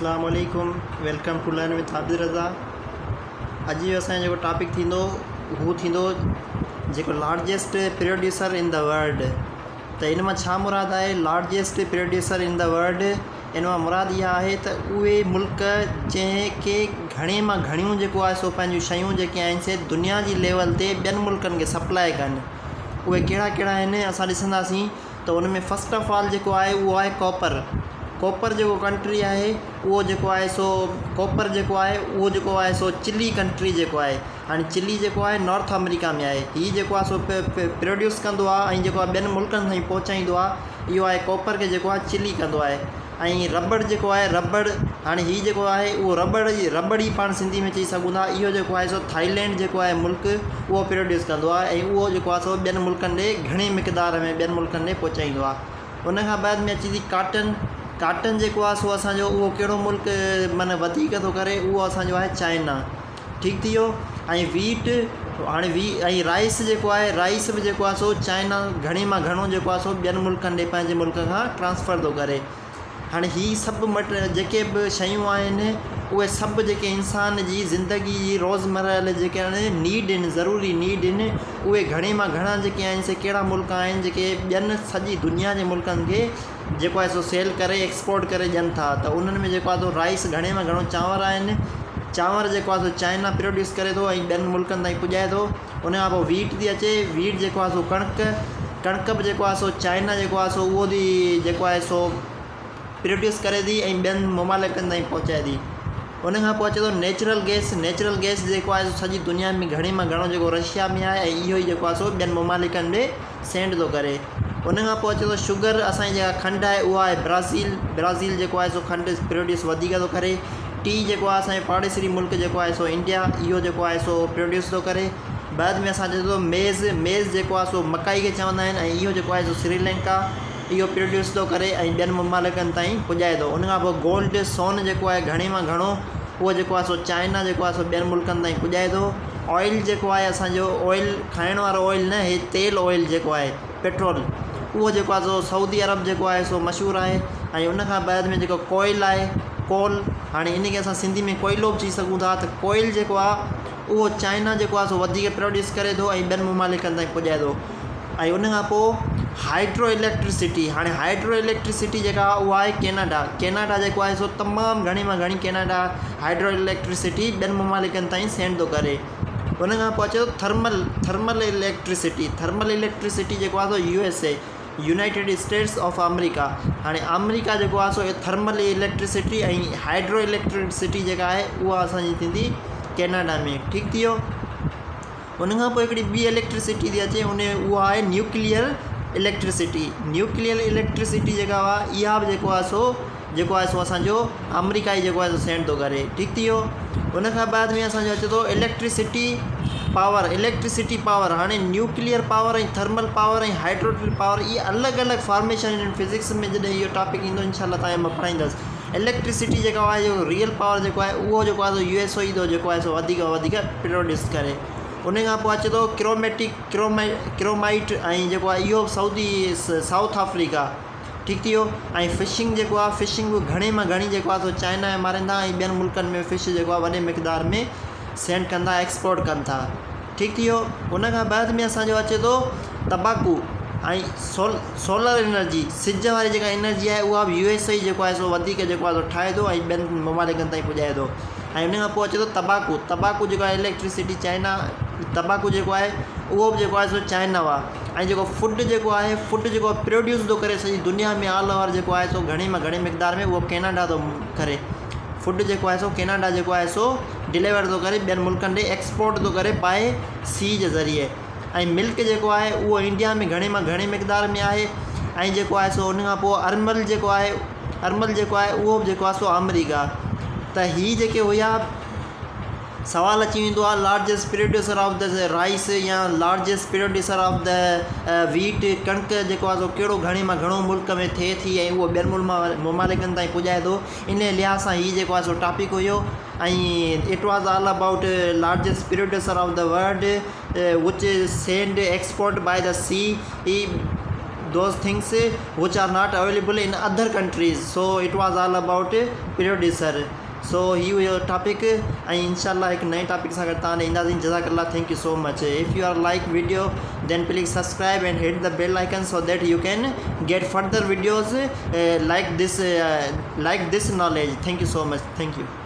अस्सलाम वालेकुम, welcome to learn with Abid Raza. अॼु जो असांजो जेको टॉपिक थींदो हू थींदो जेको largest producer in the world. त इन मां छा मुराद आहे? Largest producer in the world इन मां मुराद इहा आहे त उहे मुल्क जंहिंखे घणे मां घणियूं जेको आहे सो पंहिंजूं शयूं जेके आहिनि से दुनिया जी लेवल ते ॿियनि मुल्कनि खे सप्लाई कनि। उहे कहिड़ा कहिड़ा आहिनि असां ॾिसंदासीं त उन में फस्ट ऑफ ऑल जेको आहे उहो आहे कॉपर जेको कंट्री आहे उहो जेको आहे सो कॉपर जेको आहे उहो जेको आहे सो चिली कंट्री जेको आहे। हाणे चिली जेको आहे नॉर्थ अमेरिका में आहे। हीअ जेको आहे सो प्रोड्यूस कंदो आहे ऐं जेको आहे ॿियनि मुल्कनि ताईं पहुचाईंदो आहे। इहो आहे कॉपर खे जेको आहे चिली कंदो आहे। ऐं रबड़ जेको आहे हाणे हीअ जेको आहे उहो रबड़ ई पाण सिंधी में चई सघूं था। इहो जेको आहे सो थाईलैंड जेको आहे मुल्क उहो प्रोड्यूस कंदो आहे ऐं उहो जेको आहे सो ॿियनि मुल्कनि ॾे घणे मिक़दार में ॿियनि मुल्कनि ॾे पहुचाईंदो आहे। उन खां बाद में अचे थी काटन जेको आहे सो असांजो उहो कहिड़ो मुल्क माना वधीक थो करे, उहो असांजो आहे चाइना। ठीकु थी वियो। ऐं वीट ऐं राइस जेको आहे राइस बि जेको आहे सो चाइना घणे मां घणो जेको आहे सो ॿियनि मुल्कनि ॾे पंहिंजे मुल्क खां ट्रांसफ़र थो करे। हाणे हीअ सभु जेके बि शयूं आहिनि उहे सभु जेके इंसान जी ज़िंदगी जी रोज़मर्रा जेके आहिनि नीड आहिनि, ज़रूरी नीड आहिनि, उहे घणे मां घणा जेके आहिनि से कहिड़ा मुल्क आहिनि जेके ॿियनि सॼी दुनिया जे मुल्कनि खे जेको आहे सो सेल करे एक्सपोर्ट करे ॾियनि था। त उन्हनि में जेको आहे सो राइस घणे मां घणो चांवर आहिनि। चांवर जेको आहे सो चाइना प्रोड्यूस करे थो ऐं ॿियनि मुल्कनि ताईं पुॼाए थो। उन खां पोइ वीट थी अचे। वीट जेको आहे सो कणिक बि जेको आहे सो चाइना जेको आहे सो उहो बि जेको आहे सो प्रोड्यूस करे थी ऐं ॿियनि ममालिकनि ताईं पहुचाए थी। उन खां पोइ अचे थो नेचुरल गैस जेको आहे सो सॼी दुनिया में घणे मां घणो जेको रशिया में आहे ऐं इहो ई जेको आहे सो ॿियनि ममालिकनि ॾे सेंड थो करे। उन खां पोइ अचे थो शुगर। असांजी जेका खंडु आहे उहा आहे ब्राज़ील जेको आहे सो खंडु प्रोड्यूस वधीक थो करे। टी जेको आहे असांजे पाड़ेसरी मुल्क जेको आहे सो इंडिया, इहो जेको आहे सो प्रोड्यूस थो करे। बाद में असां चए थो मेज़ जेको आहे सो मकाई खे चवंदा आहिनि ऐं इहो जेको आहे सो श्रीलंका इहो प्रोड्यूस थो करे ऐं ॿियनि ममालिकनि ताईं पुॼाए थो। उन खां पोइ गोल्ड सोन जेको आहे घणे मां घणो उहो जेको आहे सो चाइना जेको आहे सो ॿियनि मुल्कनि ताईं पुॼाए थो। ऑयल जेको आहे असांजो ऑयल खाइण वारो ऑयल न, हे तेल ऑयल जेको आहे पेट्रोल, उहो जेको आहे सो सऊदी अरब जेको आहे सो मशहूरु आहे। ऐं उन खां बाद में जेको कोयल आहे कोल, हाणे इन खे असां सिंधी में कोयलो बि चई सघूं था। त कोयल जेको आहे उहो चाइना जेको आहे सो वधीक प्रोड्यूस करे थो ऐं ॿियनि ममालिकनि ताईं पुॼाए थो। ऐं उन खां पोइ हाइड्रो इलेक्ट्रिसिटी। हाणे हाइड्रो इलेक्ट्रिसिटी जेका आहे उहा आहे कैनेडा जेको आहे सो तमामु घणी मां घणी कैनेडा हाइड्रो इलेक्ट्रिसिटी ॿियनि ममालिकनि ताईं सेंड थो करे। उन खां पोइ अचे थो थर्मल इलेक्ट्रिसिटी जेको आहे सो USA United status of America. हाणे अमेरिका जेको आहे सो थर्मल इलेक्ट्रिसिटी ऐं हाइड्रो इलेक्ट्रिसिटी जेका आहे उहा असांजी थींदी कैनेडा में। ठीकु थी वियो। उन खां पोइ हिकिड़ी ॿी इलेक्ट्रिसिटी थी अचे, उहा आहे न्यूक्लियर इलेक्ट्रिसिटी जेका आहे इहा बि जेको आहे सो असांजो अमेरिका ई जेको आहे सो सेंड थो करे। ठीकु थी वियो। उन खां बाद में असांजो अचे थो इलेक्ट्रिसिटी पावर। हाणे न्यूक्लियर पावर ऐं थर्मल पावर ऐं हाइड्रो पावर इहे अलॻि अलॻि फॉर्मेशन आहिनि। फिज़िक्स में जॾहिं इहो टॉपिक ईंदो इंशाल्लाह तव्हांखे मां पढ़ाईंदुसि। इलेक्ट्रिसिटी जेका आहे जो रियल पावर जेको आहे उहो जेको आहे सो USA ईंदो जेको आहे सो वधीक प्रोड्यूस करे। उन खां पोइ अचे थो क्रोमाइट ऐं जेको आहे इहो साउथ अफ्रीका। ठीकु थी वियो। ऐं फिशिंग जेको आहे फिशिंग बि घणे मां घणी जेको आहे सो चाइना में मारींदा ऐं ॿियनि मुल्कनि में फिश जेको आहे वॾे मिक़दार में सेंड कंदा, एक्सपोर्ट कनि था। ठीकु थी वियो। उन खां बाद में असांजो अचे थो तंबाकू ऐं सोलर एनर्जी। सिज वारी जेका एनर्जी आहे उहा बि USA जेको आहे सो वधीक जेको आहे सो ठाहे थो ऐं ॿियनि ममालिकनि ताईं पुॼाए थो। ऐं उन खां पोइ अचे थो तंबाकू जेको आहे इलेक्ट्रिसिटी चाइना। तंबाकू जेको आहे उहो बि जेको आहे सो चाइना ऐं जेको फूड जेको आहे प्रोड्यूस थो करे सॼी दुनिया में ऑल ओवर जेको आहे सो घणे मां घणे मिक़दार में उहो कैनेडा थो करे। फूड जेको आहे सो कैनेडा जेको आहे सो डिलीवर थो करे ॿियनि मुल्कनि ॾे एक्सपोर्ट थो करे बाए सी जे ज़रिए। ऐं मिल्क जेको आहे उहो इंडिया में घणे मां घणे मिक़दार में आहे। ऐं जेको आहे सो उन खां पोइ अरमल जेको आहे उहो बि जेको आहे सो अमेरिका। त हीअ जेके हुया सवाल अची वेंदो आहे largest producer of the rice या largest producer of the wheat. कणिक जेको आहे सो कहिड़ो घणे मां घणो मुल्क में थिए थी ऐं उहो ॿियनि ममालिकनि ताईं पुॼाए थो। इन लिहाज़ सां हीअ जेको आहे सो टॉपिक हुयो ऐं it was all about largest producer of the world which send export by the sea those things which are not available in other countries. So it was all about producer. So you topic and inshallah एक नए topic सां गॾु तव्हां ईंदासीं. जज़ाकल्ला, thank you so much. If you are like video, then please subscribe and hit the bell icon so that you can get further videos like this knowledge. Thank you so much. Thank you.